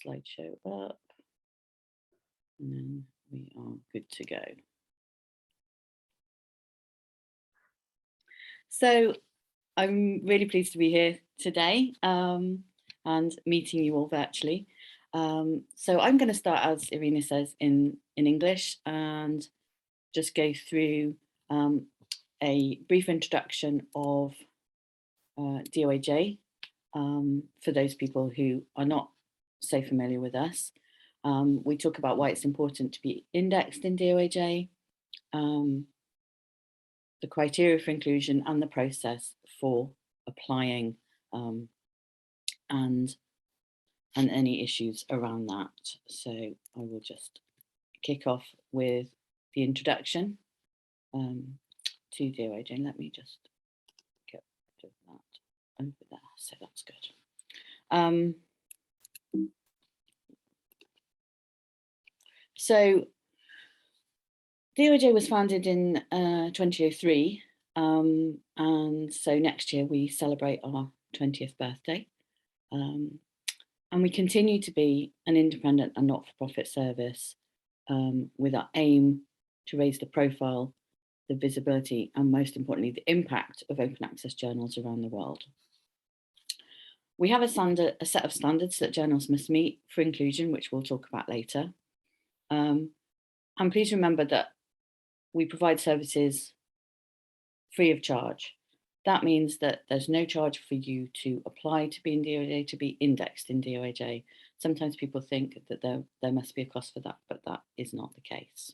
slideshow up, and then we are good to go. So I'm really pleased to be here today and meeting you all virtually. So I'm going to start, as Irina says, in English and just go through a brief introduction of DOAJ for those people who are not so familiar with us. We talk about why it's important to be indexed in DOAJ, the criteria for inclusion and the process for applying and any issues around that. So I will just kick off with the introduction to DOAJ. And let me just get rid of that over there. So that's good. So DOAJ was founded in 2003, and so next year we celebrate our 20th birthday. And we continue to be an independent and not-for-profit service with our aim to raise the profile, the visibility, and most importantly, the impact of open access journals around the world. We have a set of standards that journals must meet for inclusion, which we'll talk about later. And please remember that we provide services free of charge. That means that there's no charge for you to apply to be in DOAJ, to be indexed in DOAJ. Sometimes people think that there must be a cost for that, but that is not the case.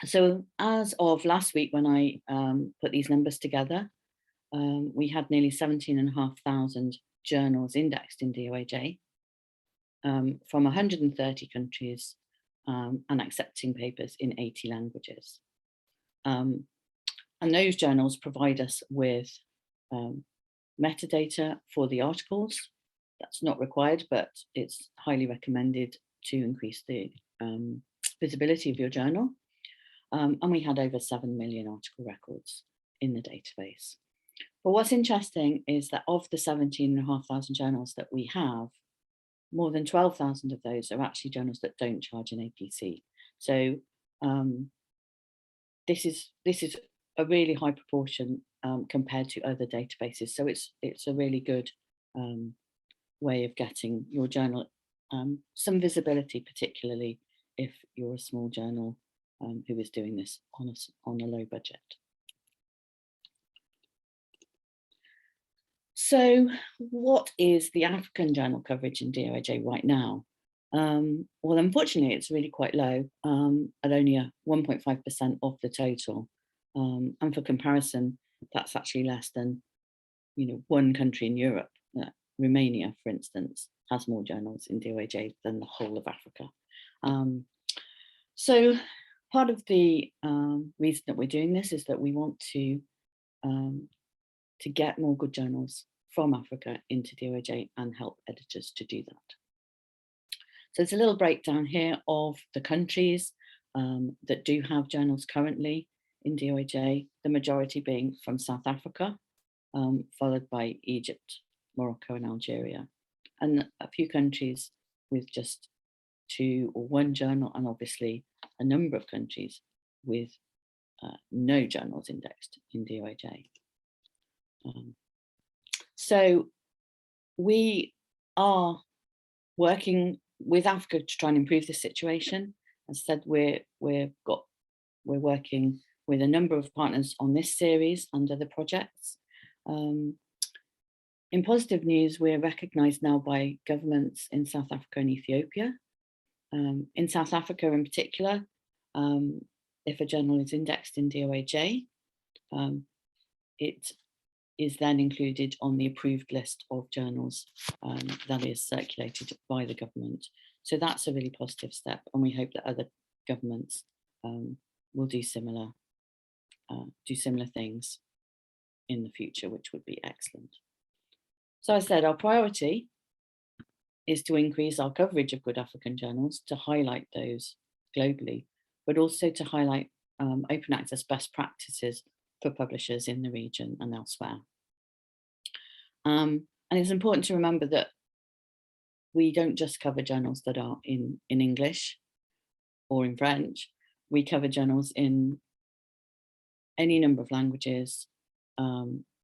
So as of last week, when I put these numbers together, we had nearly 17,500 journals indexed in DOAJ from 130 countries and accepting papers in 80 languages. And those journals provide us with metadata for the articles. That's not required, but it's highly recommended to increase the visibility of your journal. And we had over 7 million article records in the database. But what's interesting is that of the 17,500 journals that we have, more than 12,000 of those are actually journals that don't charge an APC. So this is a really high proportion compared to other databases. So it's a really good way of getting your journal some visibility, particularly if you're a small journal who is doing this on a low budget. So what is the African journal coverage in DOAJ right now? Well, unfortunately, it's really quite low at only 1.5% of the total. And for comparison, that's actually less than, one country in Europe. Romania, for instance, has more journals in DOAJ than the whole of Africa. So part of the reason that we're doing this is that we want to get more good journals from Africa into DOAJ and help editors to do that. So it's a little breakdown here of the countries that do have journals currently in DOAJ, the majority being from South Africa, followed by Egypt, Morocco and Algeria, and a few countries with just 2 or 1 journal, and obviously a number of countries with no journals indexed in DOAJ. So we are working with Africa to try and improve the situation. As I said, we're working with a number of partners on this series under the projects. In positive news, we're recognised now by governments in South Africa and Ethiopia. In South Africa in particular, if a journal is indexed in DOAJ, it is then included on the approved list of journals that is circulated by the government. So that's a really positive step, and we hope that other governments will do similar things in the future, which would be excellent. So I said our priority is to increase our coverage of good African journals, to highlight those globally, but also to highlight open access best practices for publishers in the region and elsewhere. And it's important to remember that we don't just cover journals that are in English or in French. We cover journals in any number of languages,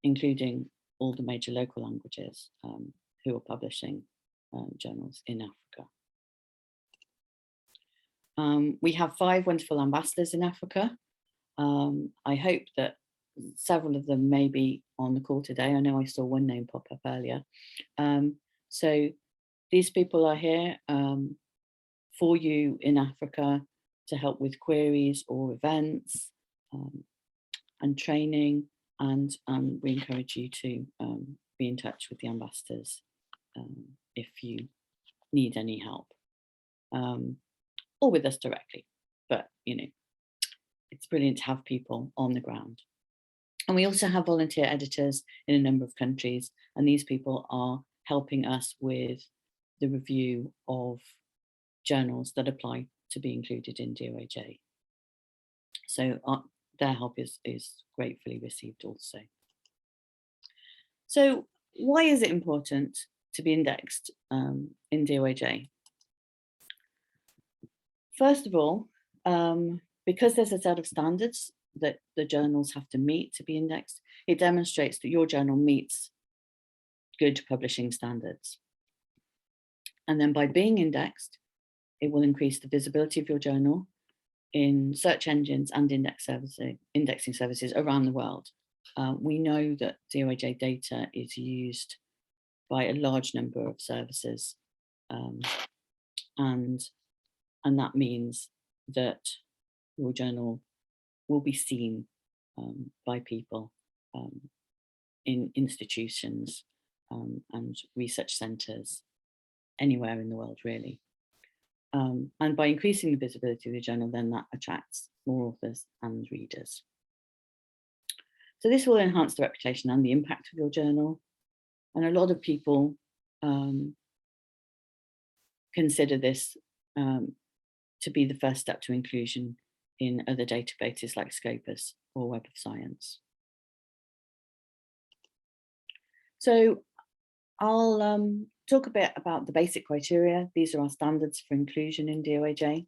including all the major local languages who are publishing journals in Africa. We have 5 wonderful ambassadors in Africa. I hope that several of them may be on the call today. I know I saw one name pop up earlier. So these people are here for you in Africa to help with queries or events and training, and we encourage you to be in touch with the ambassadors if you need any help, or with us directly. But it's brilliant to have people on the ground. And we also have volunteer editors in a number of countries, and these people are helping us with the review of journals that apply to be included in DOAJ. So their help is gratefully received also. So why is it important to be indexed in DOAJ? First of all, because there's a set of standards that the journals have to meet to be indexed, it demonstrates that your journal meets good publishing standards. And then by being indexed, it will increase the visibility of your journal in search engines and indexing services around the world. We know that DOAJ data is used by a large number of services, and that means that your journal will be seen by people in institutions and research centres anywhere in the world, really. And by increasing the visibility of the journal, then that attracts more authors and readers. So this will enhance the reputation and the impact of your journal. And a lot of people consider this to be the first step to inclusion in other databases like Scopus or Web of Science. So I'll talk a bit about the basic criteria. These are our standards for inclusion in DOAJ.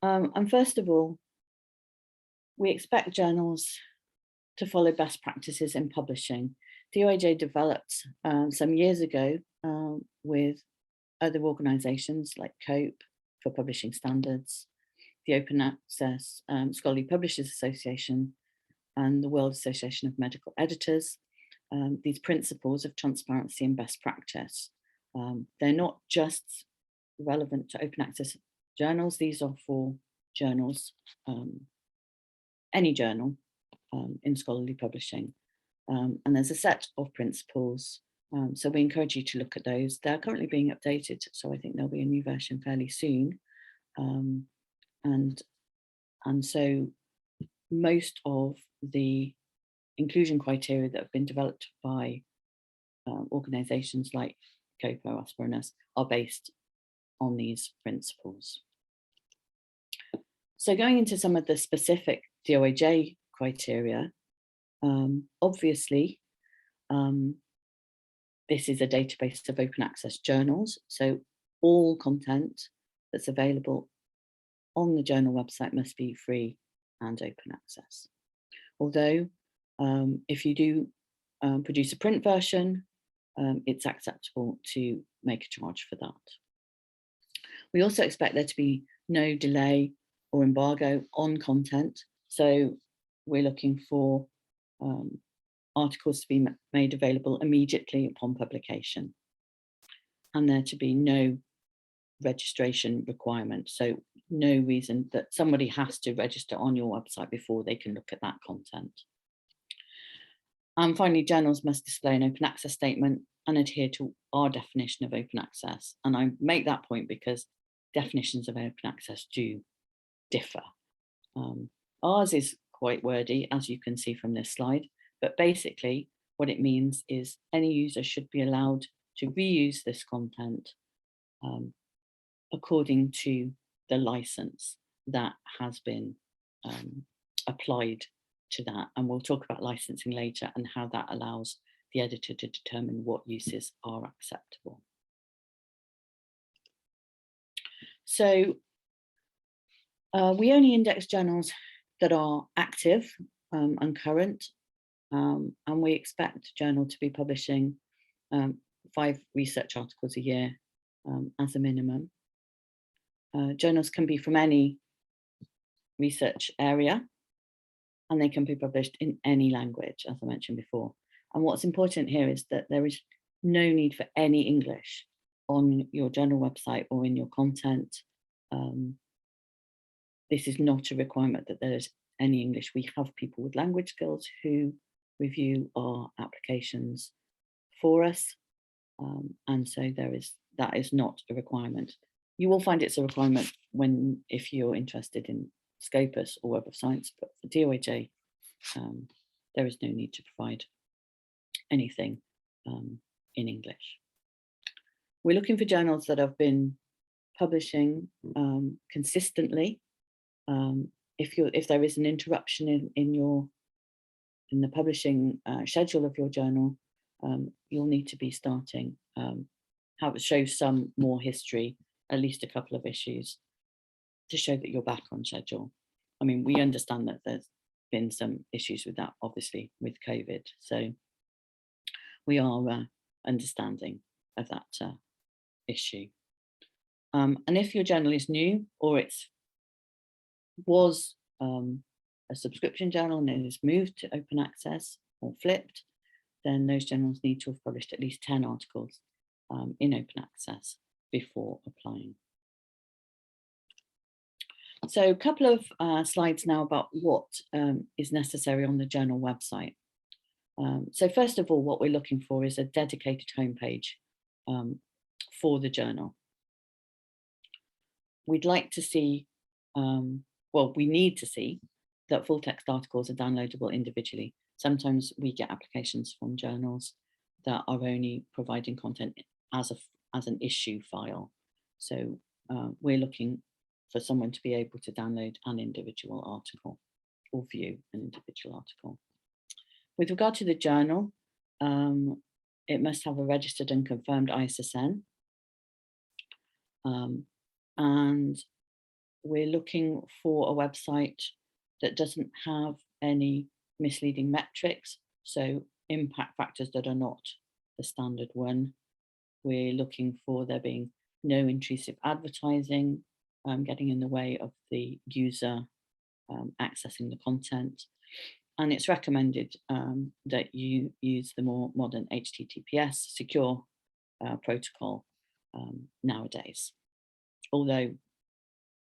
And first of all, we expect journals to follow best practices in publishing. DOAJ developed some years ago with other organisations like COPE for publishing standards, the Open Access Scholarly Publishers Association, and the World Association of Medical Editors. These principles of transparency and best practice. They're not just relevant to open access journals. These are for journals, any journal in scholarly publishing. And there's a set of principles. So we encourage you to look at those. They're currently being updated, so I think there'll be a new version fairly soon. And so most of the inclusion criteria that have been developed by organisations like COPO, ASSAf, and us are based on these principles. So going into some of the specific DOAJ criteria, obviously, this is a database of open access journals, so all content that's available on the journal website must be free and open access. Although, if you do produce a print version, it's acceptable to make a charge for that. We also expect there to be no delay or embargo on content. So we're looking for articles to be made available immediately upon publication, and there to be no registration requirement. So no reason that somebody has to register on your website before they can look at that content. And finally, journals must display an open access statement and adhere to our definition of open access. And I make that point because definitions of open access do differ. Ours is quite wordy, as you can see from this slide, but basically what it means is any user should be allowed to reuse this content according to the license that has been applied to that. And we'll talk about licensing later and how that allows the editor to determine what uses are acceptable. So we only index journals that are active and current, and we expect a journal to be publishing 5 research articles a year as a minimum. Journals can be from any research area, and they can be published in any language, as I mentioned before. And what's important here is that there is no need for any English on your journal website or in your content. This is not a requirement that there is any English. We have people with language skills who review our applications for us, and so that is not a requirement. You will find it's a requirement if you're interested in Scopus or Web of Science, but for DOAJ, there is no need to provide anything in English. We're looking for journals that have been publishing consistently. If there is an interruption in the publishing schedule of your journal, you'll need to be starting show some more history, at least a couple of issues, to show that you're back on schedule. I mean, we understand that there's been some issues with that, obviously, with COVID. So we are understanding of that issue. And if your journal is new, or was a subscription journal and it has moved to open access or flipped, then those journals need to have published at least 10 articles in open access before applying. So a couple of slides now about what is necessary on the journal website. So first of all, what we're looking for is a dedicated homepage for the journal. We'd like to see, we need to see that full text articles are downloadable individually. Sometimes we get applications from journals that are only providing content as an issue file. So we're looking for someone to be able to download an individual article or view an individual article. With regard to the journal, it must have a registered and confirmed ISSN. And we're looking for a website that doesn't have any misleading metrics, so impact factors that are not the standard one. We're looking for there being no intrusive advertising getting in the way of the user accessing the content. And it's recommended that you use the more modern HTTPS secure protocol nowadays, although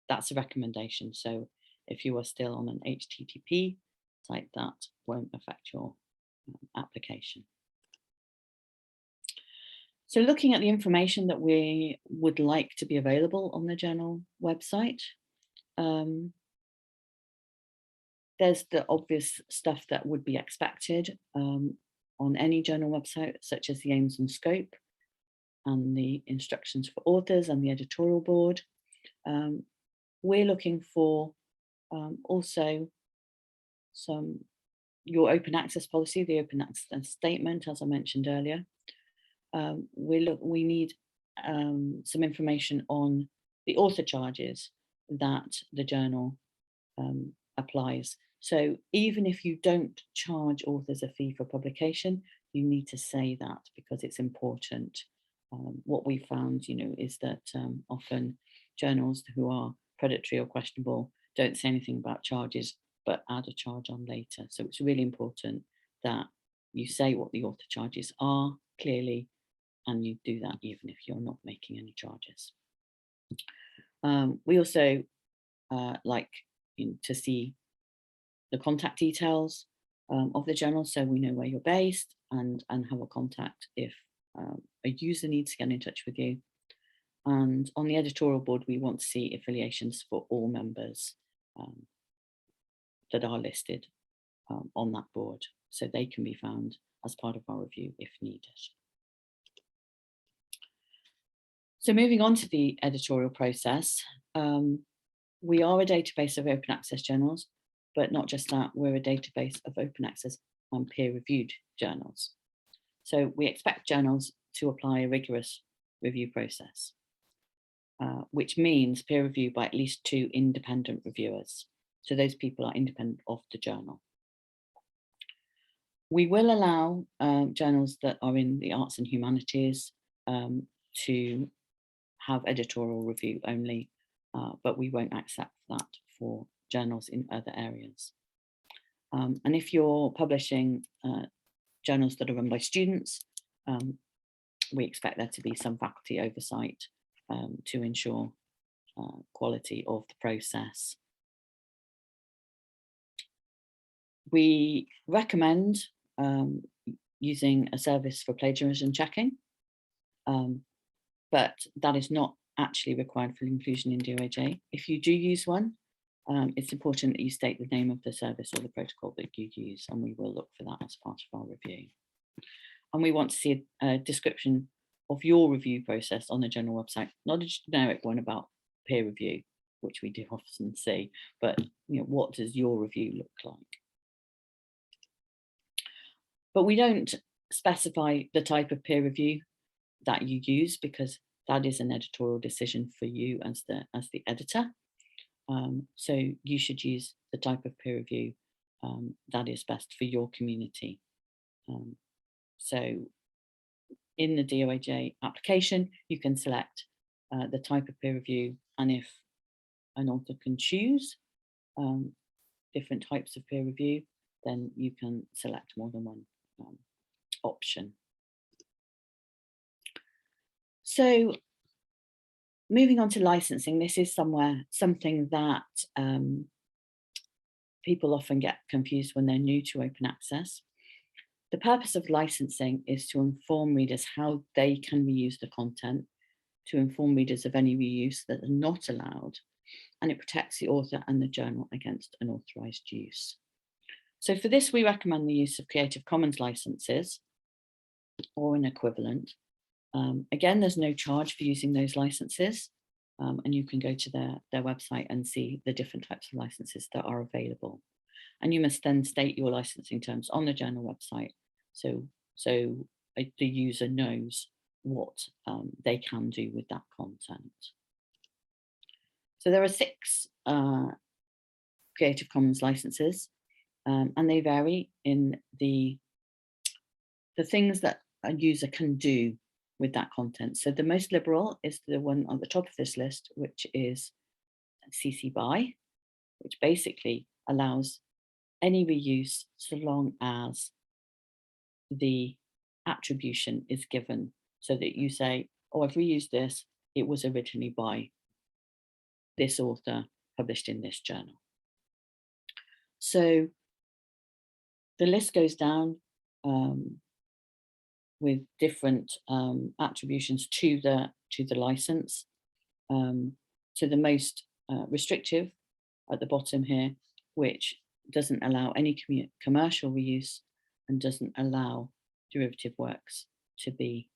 that's a recommendation. So if you are still on an HTTP site, that won't affect your application. So looking at the information that we would like to be available on the journal website, there's the obvious stuff that would be expected on any journal website, such as the aims and scope and the instructions for authors and the editorial board. We're looking for also your open access policy, the open access statement, as I mentioned earlier. We need some information on the author charges that the journal applies. So even if you don't charge authors a fee for publication, you need to say that because it's important. What we found, is that often journals who are predatory or questionable don't say anything about charges, but add a charge on later. So it's really important that you say what the author charges are clearly, and you do that even if you're not making any charges. We also like to see the contact details of the journal, so we know where you're based and have a contact if a user needs to get in touch with you. And on the editorial board, we want to see affiliations for all members that are listed on that board, so they can be found as part of our review if needed. So moving on to the editorial process, we are a database of open access journals, but not just that, we're a database of open access and peer-reviewed journals. So we expect journals to apply a rigorous review process, which means peer review by at least 2 independent reviewers. So those people are independent of the journal. We will allow journals that are in the arts and humanities to have editorial review only, but we won't accept that for journals in other areas. And if you're publishing journals that are run by students, we expect there to be some faculty oversight to ensure quality of the process. We recommend using a service for plagiarism checking, but that is not actually required for inclusion in DOAJ. If you do use one, it's important that you state the name of the service or the protocol that you use, and we will look for that as part of our review. And we want to see a description of your review process on the journal website, not a generic one about peer review, which we do often see, but what does your review look like? But we don't specify the type of peer review that you use, because that is an editorial decision for you as the editor. So you should use the type of peer review that is best for your community. So in the DOAJ application, you can select the type of peer review, and if an author can choose different types of peer review, then you can select more than one option. So moving on to licensing, this is something that people often get confused when they're new to open access. The purpose of licensing is to inform readers how they can reuse the content, to inform readers of any reuse that are not allowed, and it protects the author and the journal against unauthorized use. So for this, we recommend the use of Creative Commons licenses or an equivalent. Again, there's no charge for using those licenses, and you can go to their website and see the different types of licenses that are available. And you must then state your licensing terms on the journal website, so the user knows what they can do with that content. So there are 6 Creative Commons licenses, and they vary in the things that a user can do with that content. So the most liberal is the one on the top of this list, which is CC BY, which basically allows any reuse so long as the attribution is given, so that you say, oh, I've reused this, it was originally by this author, published in this journal. So the list goes down with different attributions to the license. So the most restrictive at the bottom here, which doesn't allow any commercial reuse and doesn't allow derivative works to be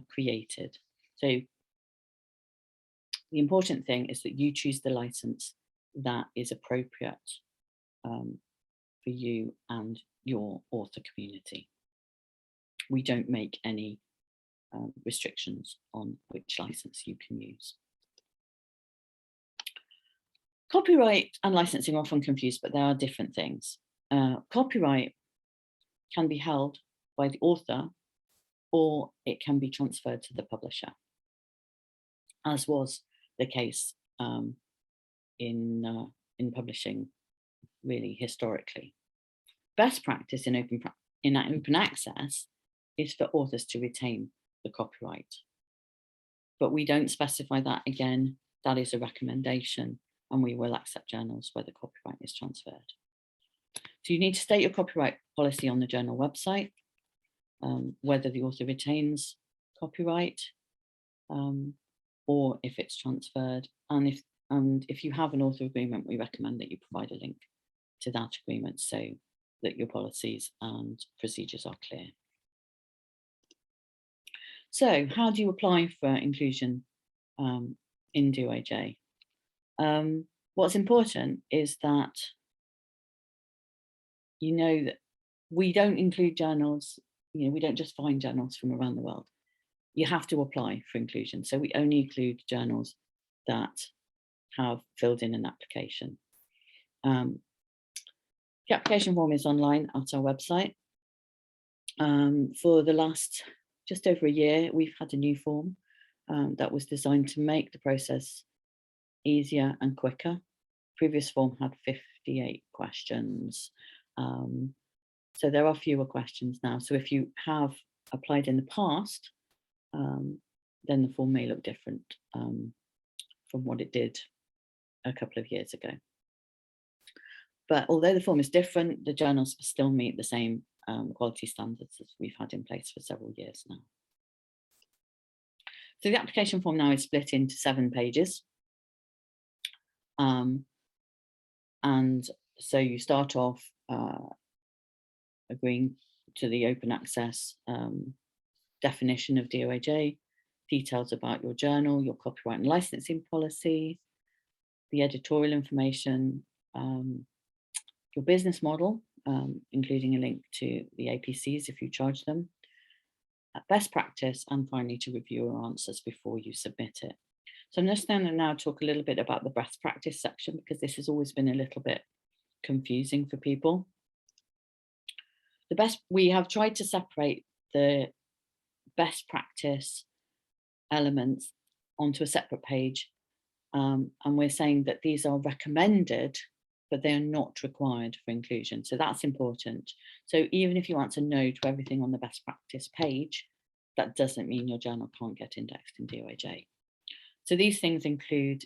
created. So the important thing is that you choose the license that is appropriate for you and your author community. We don't make any restrictions on which license you can use. Copyright and licensing are often confused, but they are different things. Copyright can be held by the author, or it can be transferred to the publisher, as was the case in publishing really historically. Best practice in open access is for authors to retain the copyright, but we don't specify that. Again, that is a recommendation, and we will accept journals where the copyright is transferred. So you need to state your copyright policy on the journal website, whether the author retains copyright or if it's transferred. And if you have an author agreement, we recommend that you provide a link to that agreement so that your policies and procedures are clear. So how do you apply for inclusion in DOAJ? What's important is that you know that we don't include journals we don't just find journals from around the world. You have to apply for inclusion. So we only include journals that have filled in an application. The application form is online at our website. For the last just over a year, we've had a new form that was designed to make the process easier and quicker. Previous form had 58 questions. So there are fewer questions now. So if you have applied in the past, then the form may look different from what it did a couple of years ago. But although the form is different, the journals still meet the same quality standards as we've had in place for several years now. So the application form now is split into 7 pages. And so you start off agreeing to the open access definition of DOAJ, details about your journal, your copyright and licensing policy, the editorial information, your business model, including a link to the APCs if you charge them, best practice, and finally to review your answers before you submit it. So I'm just going to now talk a little bit about the best practice section, because this has always been a little bit confusing for people. We have tried to separate the best practice elements onto a separate page, and we're saying that these are recommended, but they are not required for inclusion. So that's important. So even if you answer no to everything on the best practice page, that doesn't mean your journal can't get indexed in DOAJ. So these things include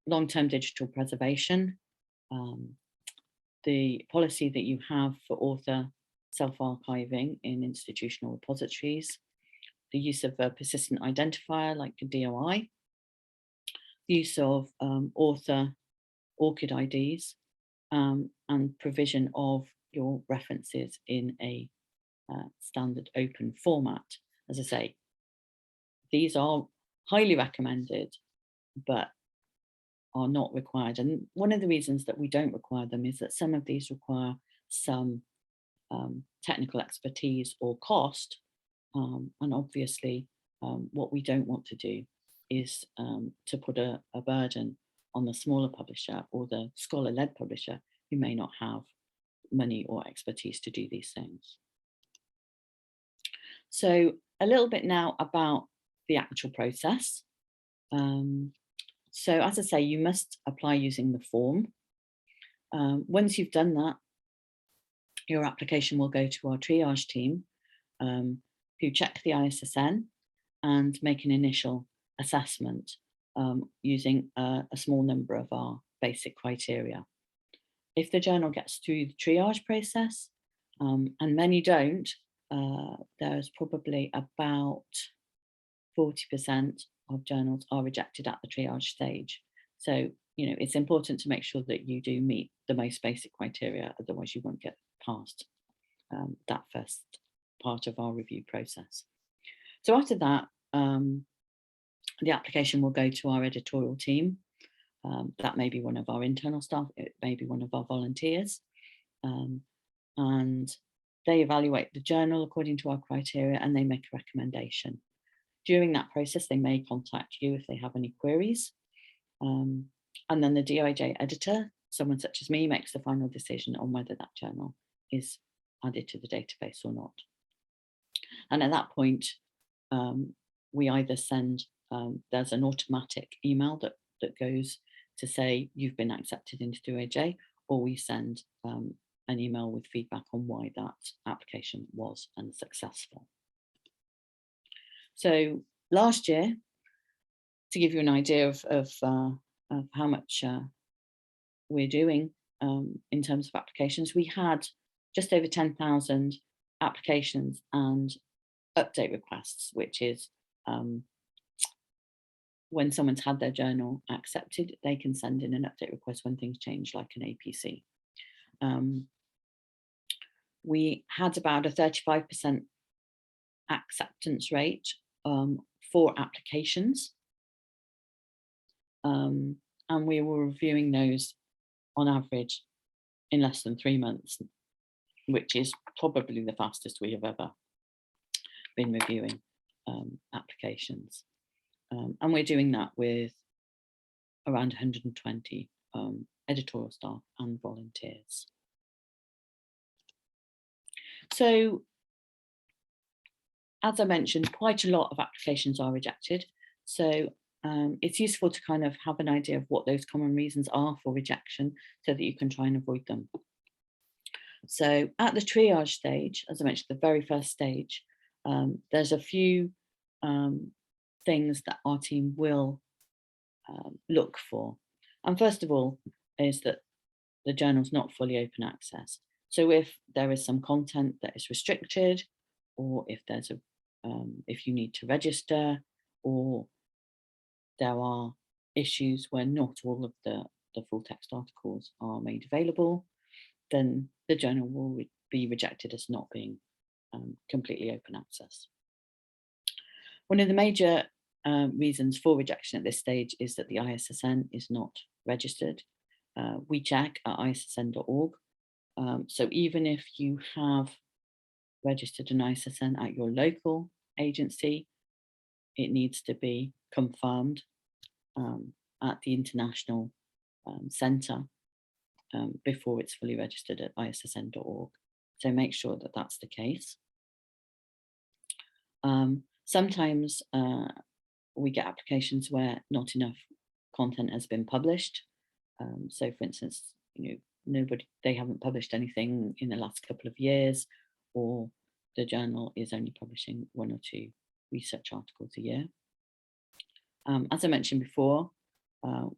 long-term digital preservation, the policy that you have for author self-archiving in institutional repositories, the use of a persistent identifier like a DOI, the use of author ORCID IDs, and provision of your references in a standard open format. As I say, these are highly recommended, but are not required. And one of the reasons that we don't require them is that some of these require some technical expertise or cost. And obviously, what we don't want to do is to put a burden on the smaller publisher or the scholar-led publisher who may not have money or expertise to do these things. So a little bit now about the actual process. So as I say, you must apply using the form. Once you've done that, your application will go to our triage team, who check the ISSN and make an initial assessment using a small number of our basic criteria. If the journal gets through the triage process, and many don't, there's probably about 40% of journals are rejected at the triage stage. So, it's important to make sure that you do meet the most basic criteria, otherwise you won't get past that first part of our review process. So after that, the application will go to our editorial team. That may be one of our internal staff, it may be one of our volunteers, and they evaluate the journal according to our criteria and they make a recommendation. During that process, they may contact you if they have any queries. And then the DOAJ editor, someone such as me, makes the final decision on whether that journal is added to the database or not. And at that point, we either send, there's an automatic email that goes to say you've been accepted into DOAJ, or we send an email with feedback on why that application was unsuccessful. So last year, to give you an idea of how much we're doing in terms of applications, we had just over 10,000 applications and update requests, which is when someone's had their journal accepted, they can send in an update request when things change, like an APC. We had about a 35% acceptance rate for applications. And we were reviewing those on average in less than 3 months, which is probably the fastest we have ever been reviewing applications. And we're doing that with around 120 editorial staff and volunteers. So, as I mentioned, quite a lot of applications are rejected. So it's useful to kind of have an idea of what those common reasons are for rejection so that you can try and avoid them. So at the triage stage, as I mentioned, the very first stage, there's a few things that our team will look for. And first of all is that the journal's not fully open access. So if there is some content that is restricted, or if there's a if you need to register, or there are issues where not all of the full text articles are made available, then the journal will be rejected as not being completely open access. One of the major reasons for rejection at this stage is that the ISSN is not registered. We check at issn.org. So even if you have registered an ISSN at your local agency, it needs to be confirmed at the international centre before it's fully registered at issn.org. So make sure that that's the case. Sometimes we get applications where not enough content has been published. So for instance, they haven't published anything in the last couple of years, or the journal is only publishing 1 or 2 research articles a year. As I mentioned before,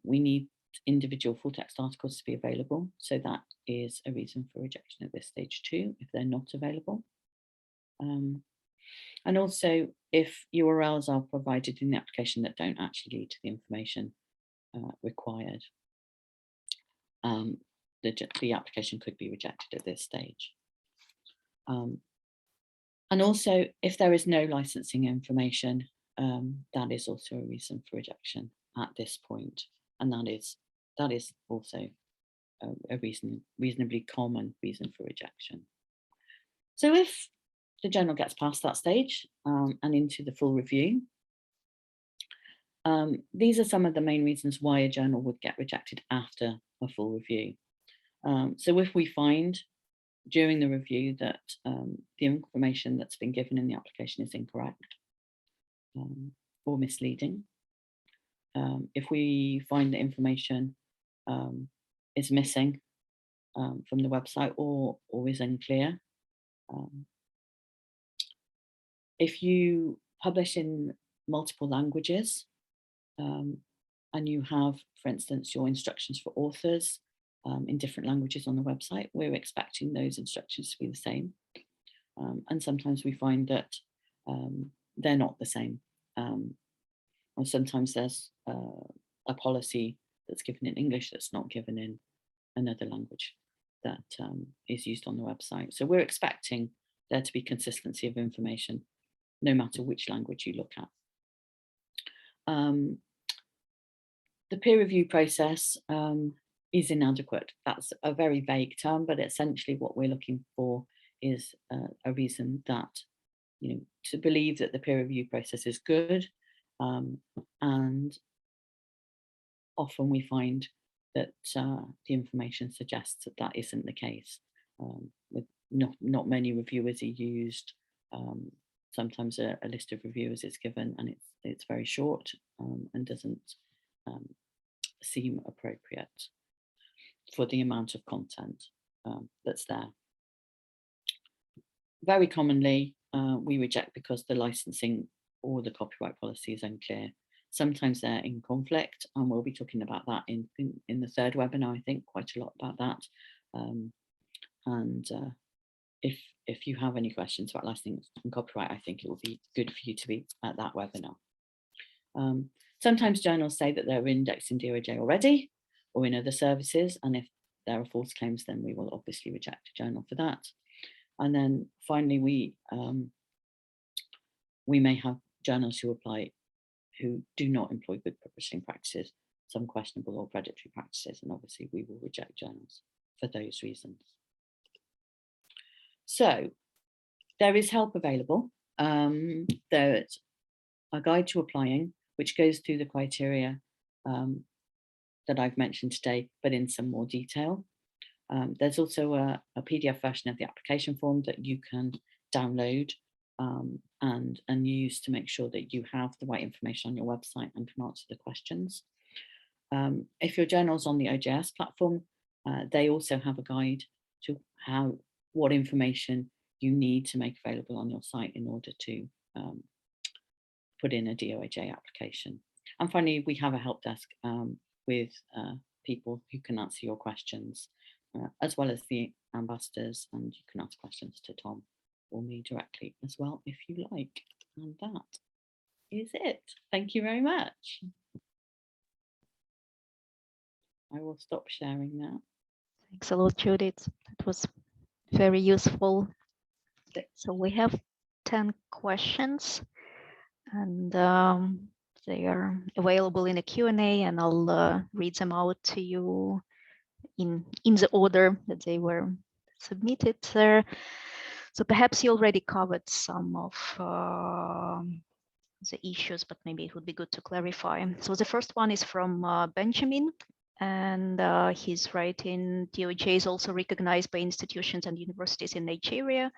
we need individual full text articles to be available. So that is a reason for rejection at this stage too, if they're not available. And also if URLs are provided in the application that don't actually lead to the information required, the application could be rejected at this stage. And also, if there is no licensing information, that is also a reason for rejection at this point, and that is also a reasonably common reason for rejection. So if the journal gets past that stage and into the full review, these are some of the main reasons why a journal would get rejected after a full review. So if we find during the review that the information that's been given in the application is incorrect or misleading, if we find that information is missing from the website or is unclear, if you publish in multiple languages and you have, for instance, your instructions for authors in different languages on the website, we're expecting those instructions to be the same. And sometimes we find that they're not the same. Or sometimes there's a policy that's given in English that's not given in another language that is used on the website. So we're expecting there to be consistency of information no matter which language you look at. The peer review process is inadequate. That's a very vague term, but essentially what we're looking for is a reason that, to believe that the peer review process is good, and often we find that the information suggests that that isn't the case. With not many reviewers are used. Sometimes a list of reviewers is given and it's very short and doesn't seem appropriate for the amount of content that's there. Very commonly, we reject because the licensing or the copyright policy is unclear. Sometimes they're in conflict, and we'll be talking about that in the third webinar, I think, quite a lot about that. If you have any questions about licensing and copyright, I think it will be good for you to be at that webinar. Sometimes journals say that they're indexed in DOAJ already or in other services, and if there are false claims, then we will obviously reject a journal for that. And then finally, we may have journals who do not employ good publishing practices, some questionable or predatory practices, and obviously we will reject journals for those reasons. So there is help available. There's a guide to applying, which goes through the criteria that I've mentioned today, but in some more detail. There's also a PDF version of the application form that you can download and use to make sure that you have the right information on your website and can answer the questions. If your journal's on the OJS platform, they also have a guide to what information you need to make available on your site in order to put in a DOAJ application. And finally, we have a help desk with people who can answer your questions, as well as the ambassadors, and you can ask questions to Tom or me directly as well if you like. And that is it. Thank you very much. I will stop sharing now. Thanks a lot, Judith. That was very useful. So we have 10 questions, and they are available in a Q&A, and I'll read them out to you in the order that they were submitted there. So perhaps you already covered some of the issues, but maybe it would be good to clarify. So the first one is from Benjamin, and he's writing, DOAJ is also recognized by institutions and universities in Nigeria.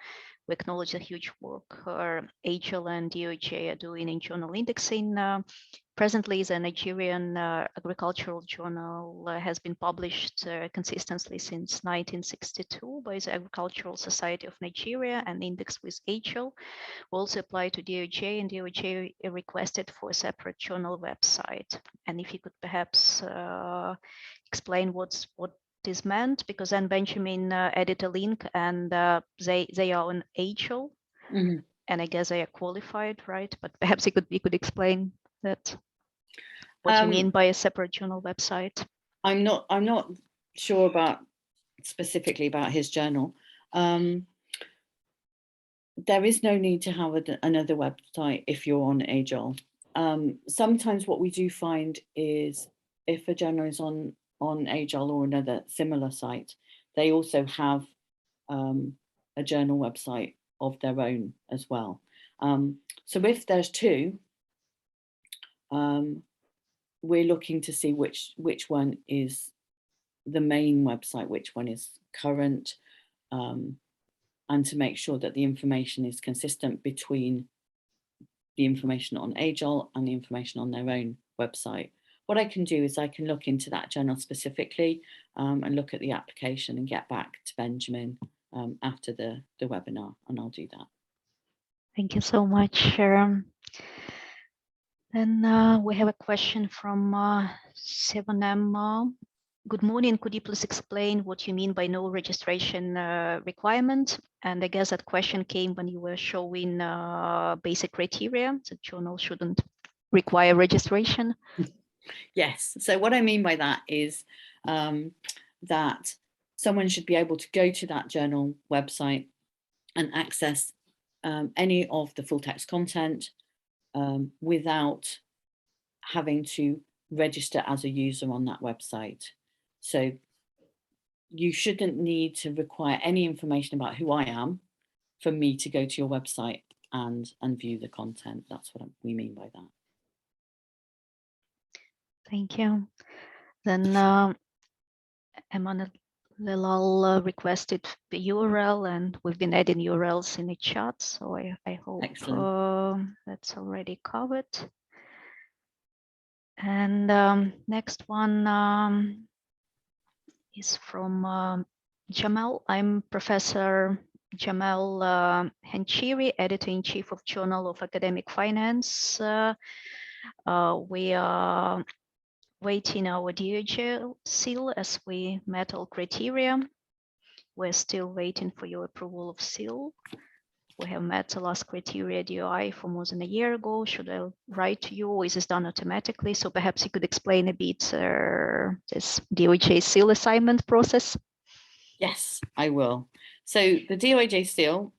We acknowledge the huge work AJOL and DOAJ are doing in journal indexing. Presently, the Nigerian Agricultural Journal has been published consistently since 1962 by the Agricultural Society of Nigeria and indexed with AJOL. We also applied to DOAJ, and DOAJ requested for a separate journal website. And if you could perhaps explain what is meant, because then Benjamin added a link, and they are on AJOL, and I guess they are qualified, right? But perhaps you could explain that. What you mean by a separate journal website? I'm not sure about specifically about his journal. There is no need to have another website if you're on AJOL. Sometimes what we do find is if a journal is on AJOL or another similar site, they also have a journal website of their own as well. So if there's two, we're looking to see which one is the main website, which one is current, and to make sure that the information is consistent between the information on AJOL and the information on their own website. What I can do is I can look into that journal specifically and look at the application and get back to Benjamin after the webinar, and I'll do that. Thank you so much. Then we have a question from 7M. Good morning. Could you please explain what you mean by no registration requirement? And I guess that question came when you were showing basic criteria. The journal shouldn't require registration. Yes. So what I mean by that is that someone should be able to go to that journal website and access any of the full text content without having to register as a user on that website. So you shouldn't need to require any information about who I am for me to go to your website and view the content. That's what we mean by that. Thank you. Then Emmanuel requested the URL, and we've been adding URLs in the chat, so I hope that's already covered. And next one is from Jamal. I'm Professor Jamal Henchiri, Editor-in-Chief of Journal of Academic Finance. We are waiting our DOAJ seal as we met all criteria. We're still waiting for your approval of seal. We have met the last criteria DOI for more than a year ago. Should I write to you, or is this done automatically? So perhaps you could explain a bit this DOAJ seal assignment process. Yes, I will. So the DOAJ seal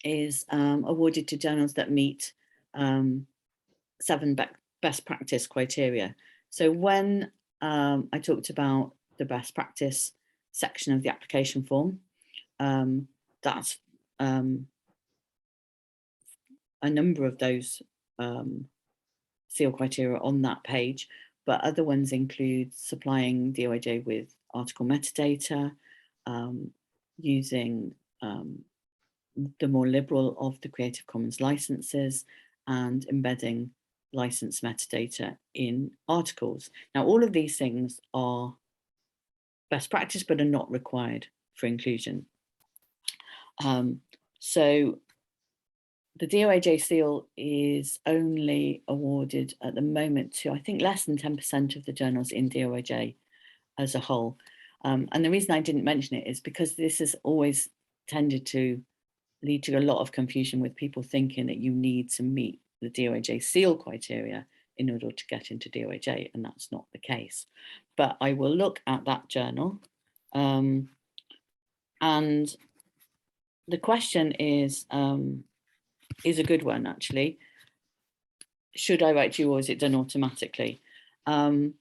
is awarded to journals that meet 7 best practice criteria. So when I talked about the best practice section of the application form, that's a number of those seal criteria on that page, but other ones include supplying DOAJ with article metadata, using the more liberal of the Creative Commons licenses, and embedding license metadata in articles. Now, all of these things are best practice, but are not required for inclusion. So the DOAJ seal is only awarded at the moment to, I think, less than 10% of the journals in DOAJ as a whole. And the reason I didn't mention it is because this has always tended to lead to a lot of confusion with people thinking that you need to meet the DOAJ seal criteria in order to get into DOAJ, and that's not the case. But I will look at that journal. And the question is a good one, actually. Should I write to you, or is it done automatically? The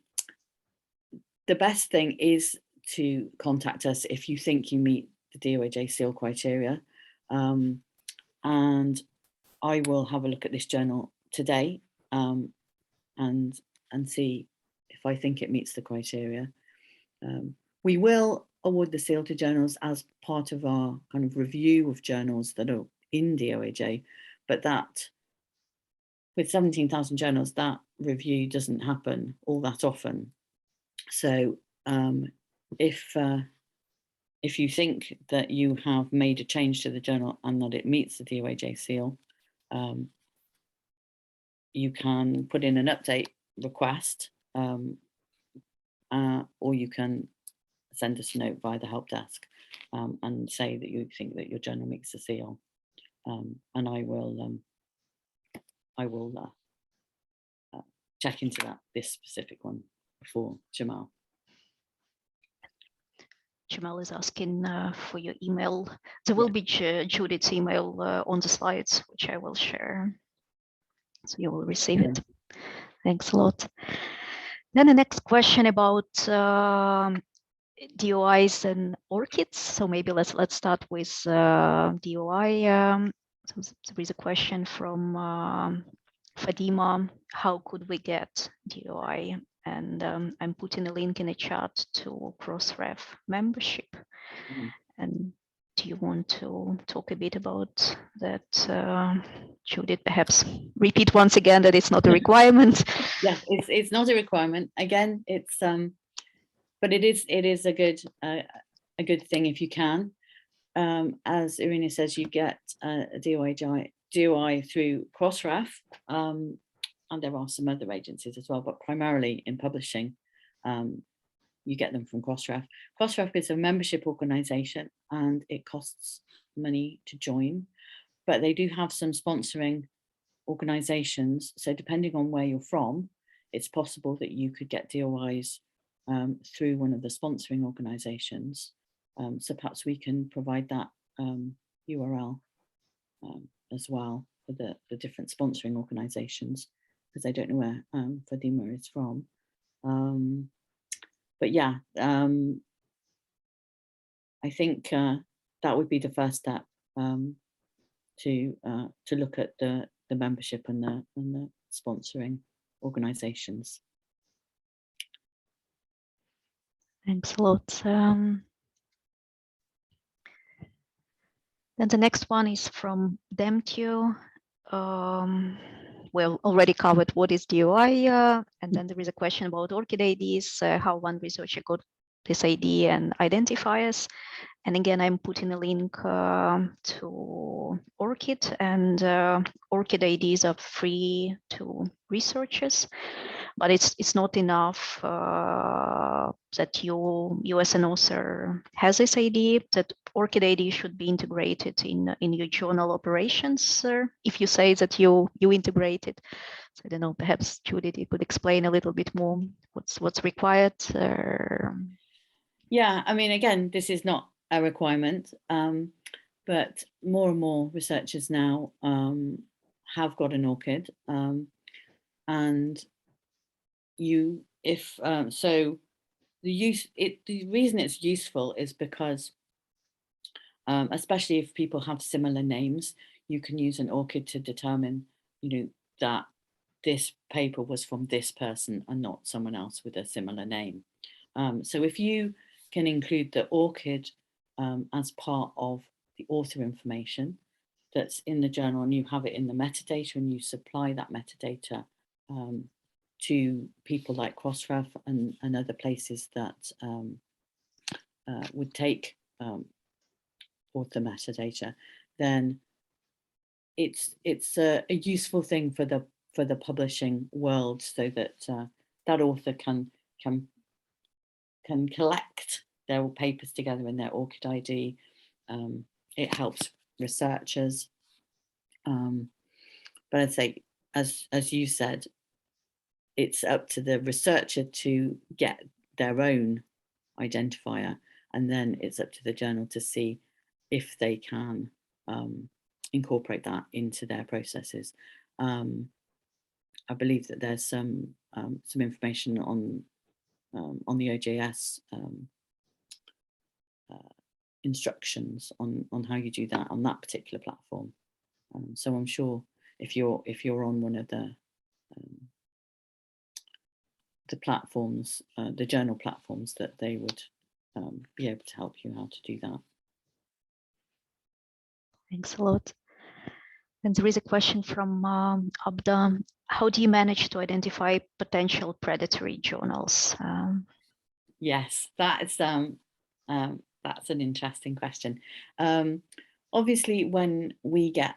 best thing is to contact us if you think you meet the DOAJ seal criteria. And I will have a look at this journal today and see if I think it meets the criteria. We will award the seal to journals as part of our kind of review of journals that are in DOAJ, but that with 17,000 journals, that review doesn't happen all that often. So if you think that you have made a change to the journal and that it meets the DOAJ seal, you can put in an update request, or you can send us a note via the help desk and say that you think that your journal meets the seal, and I will check into this specific one before Jamal. Jamal is asking for your email. There will be Judith's email on the slides, which I will share. So you will receive it. Thanks a lot. Then the next question about DOIs and ORCIDs. So maybe let's start with DOI. So there is a question from Fadima. How could we get DOI? And I'm putting a link in the chat to Crossref membership. And do you want to talk a bit about that, Judith? Perhaps repeat once again that it's not a requirement. Yeah, it's not a requirement. Again, it's but it is a good thing if you can. As Irina says, you get a DOI through Crossref, and there are some other agencies as well, but primarily in publishing, you get them from Crossref. Crossref is a membership organisation and it costs money to join, but they do have some sponsoring organisations. So depending on where you're from, it's possible that you could get DOIs through one of the sponsoring organisations. So perhaps we can provide that URL as well for the different sponsoring organisations, because I don't know where Fadima is from. But yeah, I think that would be the first step to look at the membership and the sponsoring organisations. Thanks a lot. Then the next one is from Demtio. We already covered what is DOI, and then there is a question about ORCID IDs, how one researcher got this ID and identifiers. And again, I'm putting a link to ORCID, and ORCID IDs are free to researchers, but it's not enough that you as an author has this ID, that ORCID ID should be integrated in your journal operations. If you say that you integrate it, so I don't know, perhaps Judith, you could explain a little bit more what's required. Yeah, I mean, again, this is not a requirement, but more and more researchers now have got an ORCID, and so the reason it's useful is because especially if people have similar names. You can use an ORCID to determine, that this paper was from this person and not someone else with a similar name. So if you can include the ORCID as part of the author information that's in the journal, and you have it in the metadata, and you supply that metadata to people like Crossref and other places that would take author metadata, then it's a useful thing for the publishing world, so that that author can collect their papers together in their ORCID ID. It helps researchers, but I'd say, as you said, it's up to the researcher to get their own identifier, and then it's up to the journal to see if they can incorporate that into their processes. I believe that there's some information on the OJS instructions on how you do that on that particular platform. So I'm sure if you're on one of the platforms, the journal platforms, that they would be able to help you how to do that. Thanks a lot. And there is a question from Abda. How do you manage to identify potential predatory journals? Yes, that's an interesting question. Obviously, when we get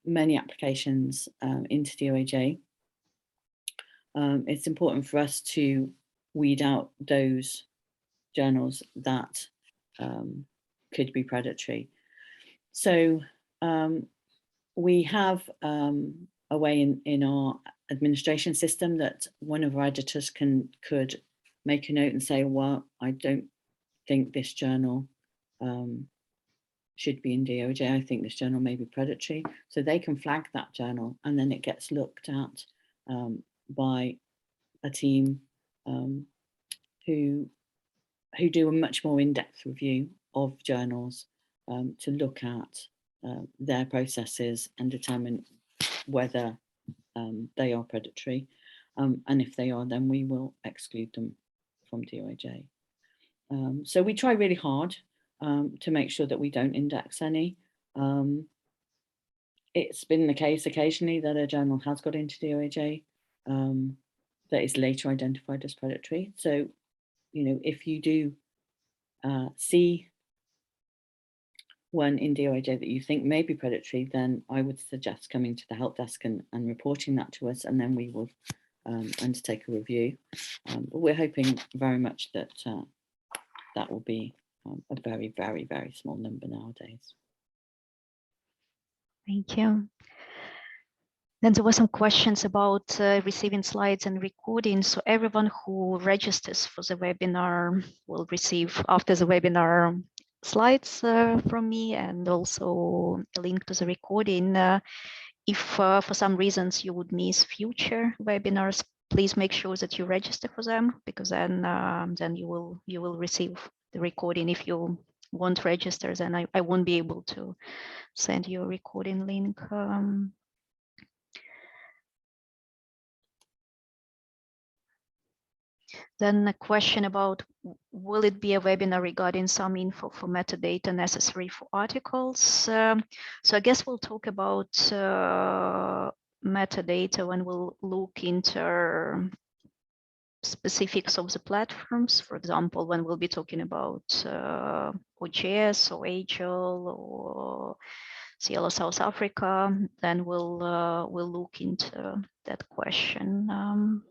many applications into DOAJ, it's important for us to weed out those journals that could be predatory. So we have a way in our administration system that one of our editors could make a note and say, well, I don't think this journal should be in DOJ. I think this journal may be predatory. So they can flag that journal, and then it gets looked at by a team who do a much more in-depth review of journals to look at their processes and determine whether they are predatory. And if they are, then we will exclude them from DOAJ. So we try really hard to make sure that we don't index any. It's been the case occasionally that a journal has got into DOAJ that is later identified as predatory. So, if you do see one in DOAJ that you think may be predatory, then I would suggest coming to the help desk and reporting that to us, and then we will undertake a review. But we're hoping very much that that will be a very, very, very small number nowadays. Thank you. Then there were some questions about receiving slides and recordings. So everyone who registers for the webinar will receive after the webinar slides from me, and also a link to the recording. If for some reasons you would miss future webinars, please make sure that you register for them, because then you will receive the recording. If you won't register, then I won't be able to send you a recording link. Then a question about, will it be a webinar regarding some info for metadata necessary for articles? So I guess we'll talk about metadata when we'll look into specifics of the platforms. For example, when we'll be talking about OJS or AJOL or CLO South Africa, then we'll look into that question.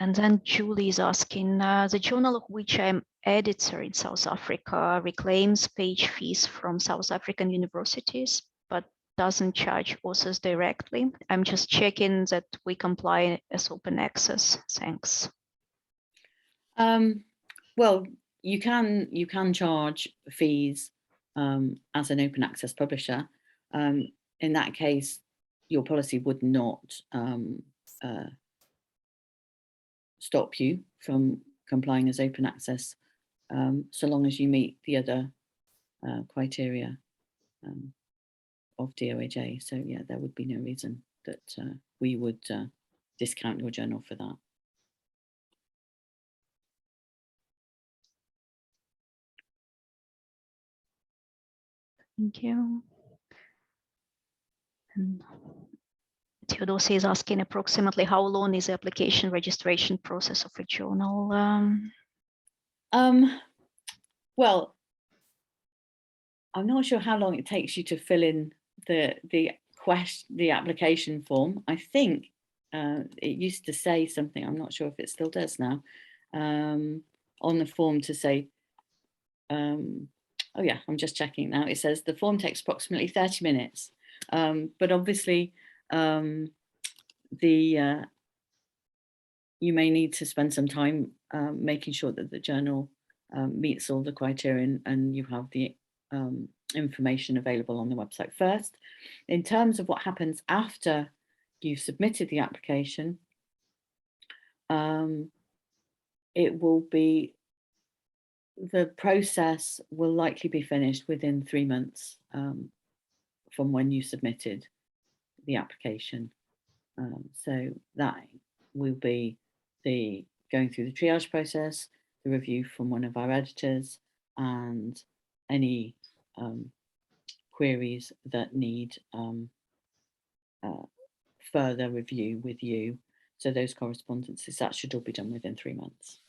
And then Julie is asking, the journal of which I'm editor in South Africa reclaims page fees from South African universities, but doesn't charge authors directly. I'm just checking that we comply as open access. Thanks. Well, you can charge fees as an open access publisher. In that case, your policy would not stop you from complying as open access so long as you meet the other criteria of DOAJ. So yeah, there would be no reason that we would discount your journal for that. Thank you. And Theodosia is asking approximately how long is the application registration process of a journal? Well, I'm not sure how long it takes you to fill in the application form. I think it used to say something, I'm not sure if it still does now, on the form to say, oh yeah, I'm just checking now. It says the form takes approximately 30 minutes. But obviously, you may need to spend some time making sure that the journal meets all the criteria and you have the information available on the website first. In terms of what happens after you've submitted the application, it will be, the process will likely be finished within 3 months from when you submitted the application. So that will be the going through the triage process, the review from one of our editors, and any queries that need further review with you. So those correspondences, that should all be done within 3 months.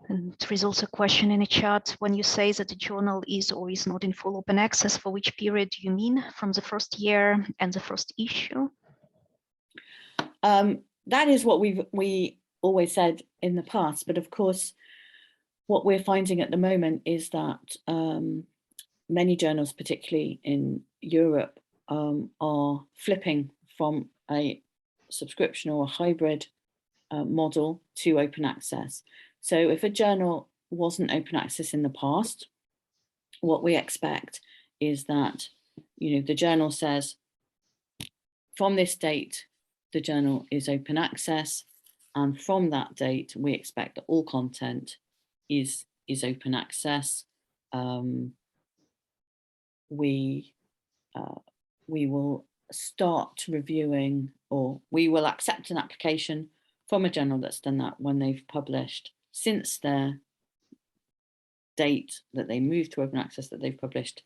And there is also a question in the chat, when you say that the journal is or is not in full open access, for which period do you mean, from the first year and the first issue? That is what we always said in the past, but of course, what we're finding at the moment is that many journals, particularly in Europe, are flipping from a subscription or a hybrid model to open access. So if a journal wasn't open access in the past, what we expect is that, the journal says, from this date, the journal is open access, and from that date, we expect that all content is open access. We will start reviewing, or we will accept an application from a journal that's done that when they've published, since their date that they moved to open access, that they've published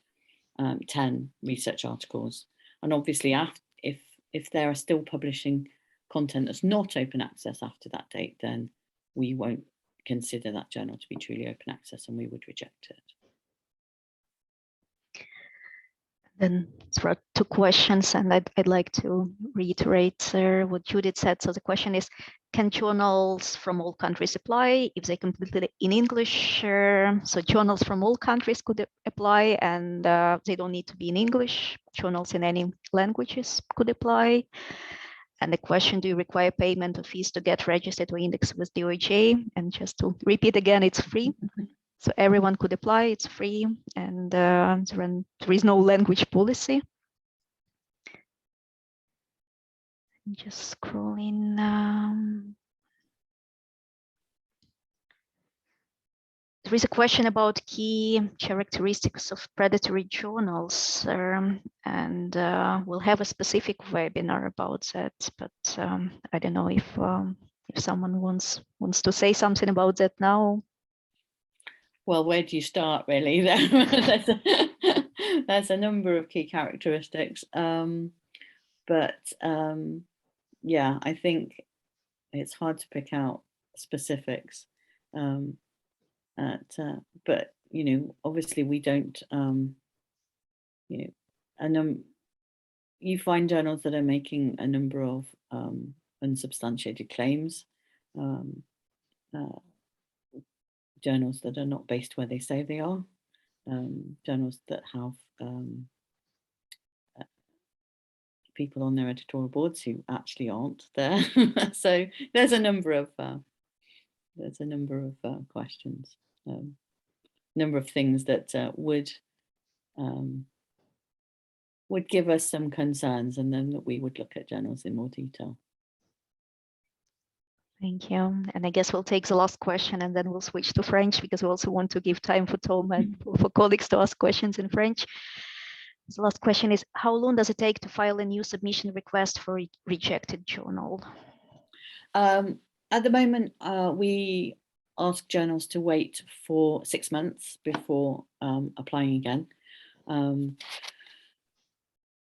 10 research articles. And obviously, if they are still publishing content that's not open access after that date, then we won't consider that journal to be truly open access and we would reject it. Then there are two questions, and I'd like to reiterate what Judith said. So the question is, can journals from all countries apply if they completed it in English? So journals from all countries could apply, and they don't need to be in English. Journals in any languages could apply. And the question, do you require payment of fees to get registered or indexed with DOAJ? And just to repeat again, it's free. So everyone could apply, it's free, and there is no language policy. Just scrolling. There is a question about key characteristics of predatory journals, and we'll have a specific webinar about that, but I don't know if someone wants to say something about that now. Well, where do you start, really? There's a number of key characteristics, but yeah, I think it's hard to pick out specifics. But obviously we don't. You find journals that are making a number of unsubstantiated claims. Journals that are not based where they say they are, journals that have people on their editorial boards who actually aren't there. So there's a number of questions, number of things that would give us some concerns, and then that we would look at journals in more detail. Thank you. And I guess we'll take the last question and then we'll switch to French because we also want to give time for Tom and for colleagues to ask questions in French. The last question is, how long does it take to file a new submission request for a rejected journal? At the moment, we ask journals to wait for 6 months before applying again.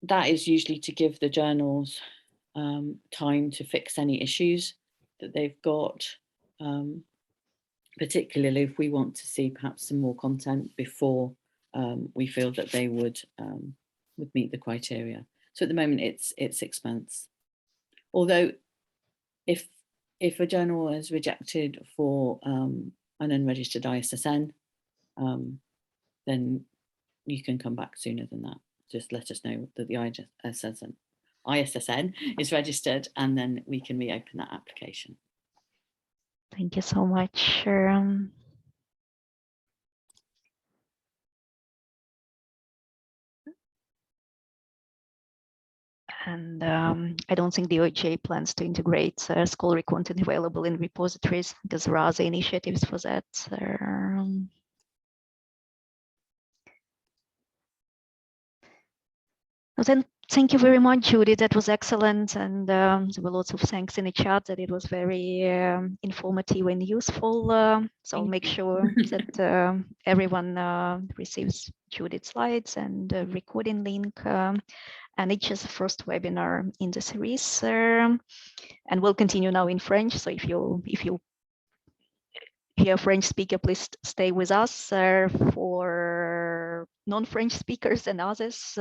That is usually to give the journals time to fix any issues that they've got, particularly if we want to see perhaps some more content before we feel that they would meet the criteria. So at the moment it's 6 months. Although if a journal is rejected for an unregistered ISSN, then you can come back sooner than that. Just let us know that the ISSN is registered, and then we can reopen that application. Thank you so much. And I don't think the DOAJ plans to integrate scholarly content available in repositories because there are other initiatives for that. Then thank you very much, Judith. That was excellent. And there were lots of thanks in the chat that it was very informative and useful. So I'll make sure that everyone receives Judith's slides and recording link. And it's just the first webinar in the series. And we'll continue now in French. So if you're a French speaker, please stay with us. For non-French speakers and others,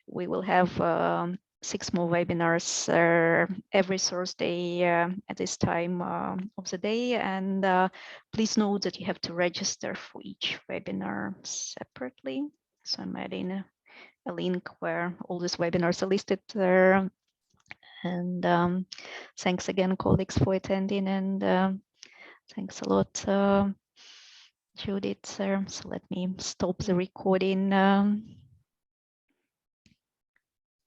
we will have 6 more webinars every Thursday at this time of the day. And please note that you have to register for each webinar separately. So I'm adding a link where all these webinars are listed there. And thanks again, colleagues, for attending. And thanks a lot, Judith. So let me stop the recording.